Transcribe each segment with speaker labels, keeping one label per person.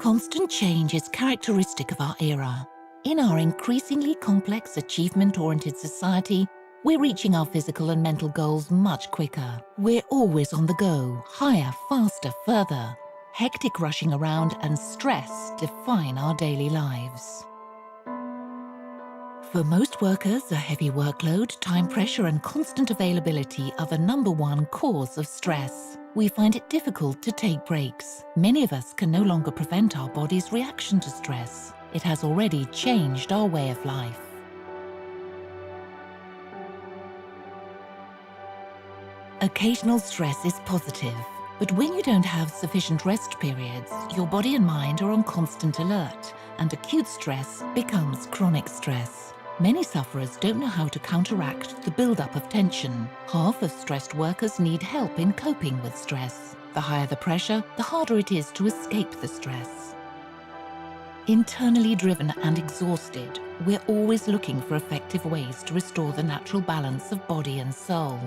Speaker 1: Constant change is characteristic of our era. In our increasingly complex, achievement-oriented society, we're reaching our physical and mental goals much quicker. We're always on the go, higher, faster, further. Hectic rushing around and stress define our daily lives. For most workers, a heavy workload, time pressure and constant availability are the number one cause of stress. We find it difficult to take breaks. Many of us can no longer prevent our body's reaction to stress. It has already changed our way of life. Occasional stress is positive, but when you don't have sufficient rest periods, your body and mind are on constant alert, and acute stress becomes chronic stress. Many sufferers don't know how to counteract the buildup of tension. Half of stressed workers need help in coping with stress. The higher the pressure, the harder it is to escape the stress. Internally driven and exhausted, we're always looking for effective ways to restore the natural balance of body and soul.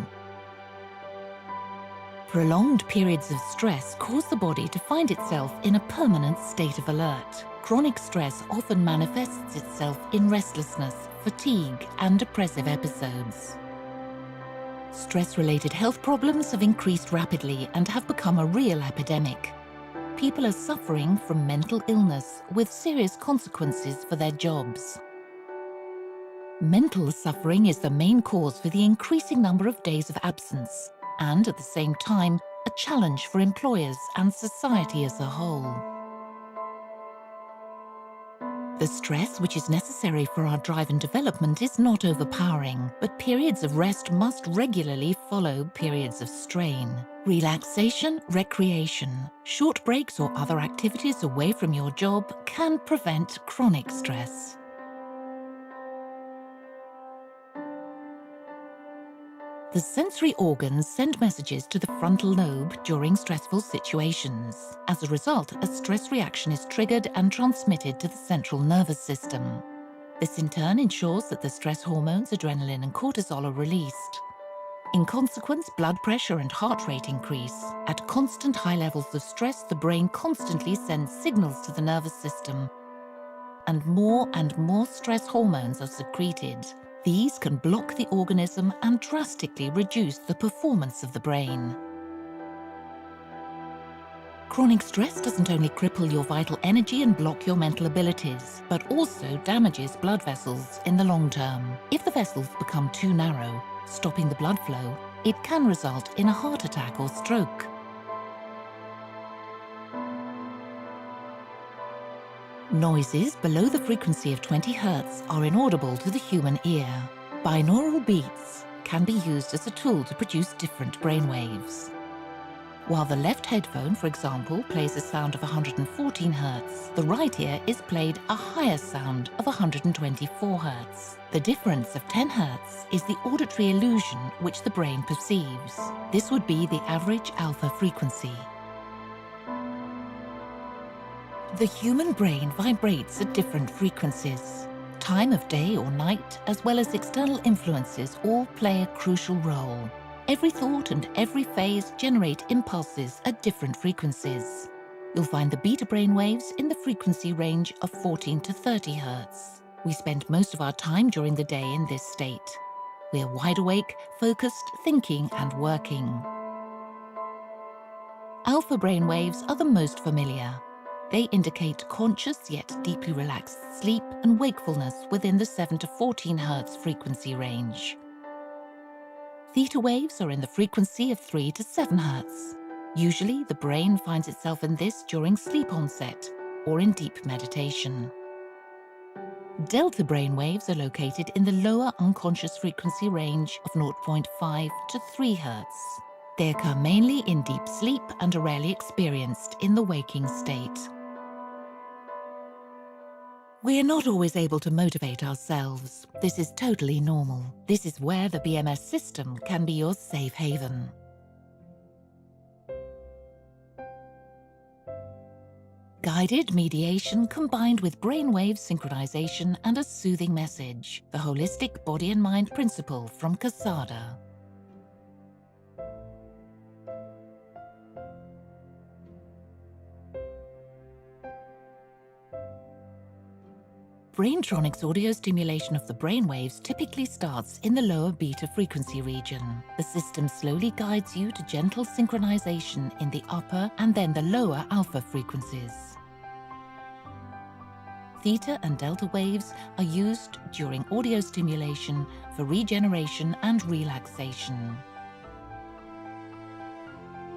Speaker 1: Prolonged periods of stress cause the body to find itself in a permanent state of alert. Chronic stress often manifests itself in restlessness, fatigue, and depressive episodes. Stress-related health problems have increased rapidly and have become a real epidemic. People are suffering from mental illness with serious consequences for their jobs. Mental suffering is the main cause for the increasing number of days of absence, and at the same time, a challenge for employers and society as a whole. The stress which is necessary for our drive and development is not overpowering, but periods of rest must regularly follow periods of strain. Relaxation, recreation, short breaks or other activities away from your job can prevent chronic stress. The sensory organs send messages to the frontal lobe during stressful situations. As a result, a stress reaction is triggered and transmitted to the central nervous system. This in turn ensures that the stress hormones adrenaline and cortisol are released. In consequence, blood pressure and heart rate increase. At constant high levels of stress, the brain constantly sends signals to the nervous system, and more stress hormones are secreted. These can block the organism and drastically reduce the performance of the brain. Chronic stress doesn't only cripple your vital energy and block your mental abilities, but also damages blood vessels in the long term. If the vessels become too narrow, stopping the blood flow, it can result in a heart attack or stroke. Noises below the frequency of 20 Hz are inaudible to the human ear. Binaural beats can be used as a tool to produce different brainwaves. While the left headphone, for example, plays a sound of 114 Hz, the right ear is played a higher sound of 124 Hz. The difference of 10 Hz is the auditory illusion which the brain perceives. This would be the average alpha frequency. The human brain vibrates at different frequencies. Time of day or night, as well as external influences, all play a crucial role. Every thought and every phase generate impulses at different frequencies. You'll find the beta brainwaves in the frequency range of 14 to 30 Hz. We spend most of our time during the day in this state. We are wide awake, focused, thinking, and working. Alpha brainwaves are the most familiar. They indicate conscious yet deeply relaxed sleep and wakefulness within the 7 to 14 Hz frequency range. Theta waves are in the frequency of 3 to 7 Hz. Usually, the brain finds itself in this during sleep onset or in deep meditation. Delta brainwaves are located in the lower unconscious frequency range of 0.5 to 3 Hz. They occur mainly in deep sleep and are rarely experienced in the waking state. We are not always able to motivate ourselves. This is totally normal. This is where the BMS system can be your safe haven. Guided mediation combined with brainwave synchronization and a soothing message. The holistic body and mind principle from Casada. Braintronics audio stimulation of the brainwaves typically starts in the lower beta frequency region. The system slowly guides you to gentle synchronization in the upper and then the lower alpha frequencies. Theta and delta waves are used during audio stimulation for regeneration and relaxation.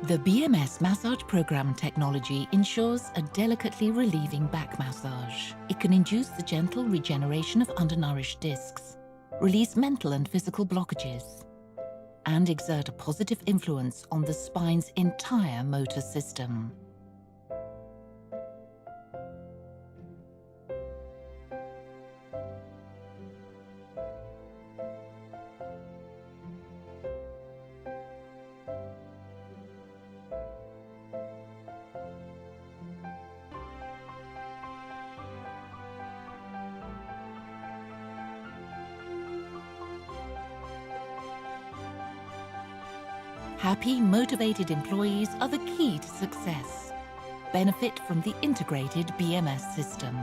Speaker 1: The BMS massage program technology ensures a delicately relieving back massage. It can induce the gentle regeneration of undernourished discs, release mental and physical blockages, and exert a positive influence on the spine's entire motor system. Happy, motivated employees are the key to success. Benefit from the integrated BMS system.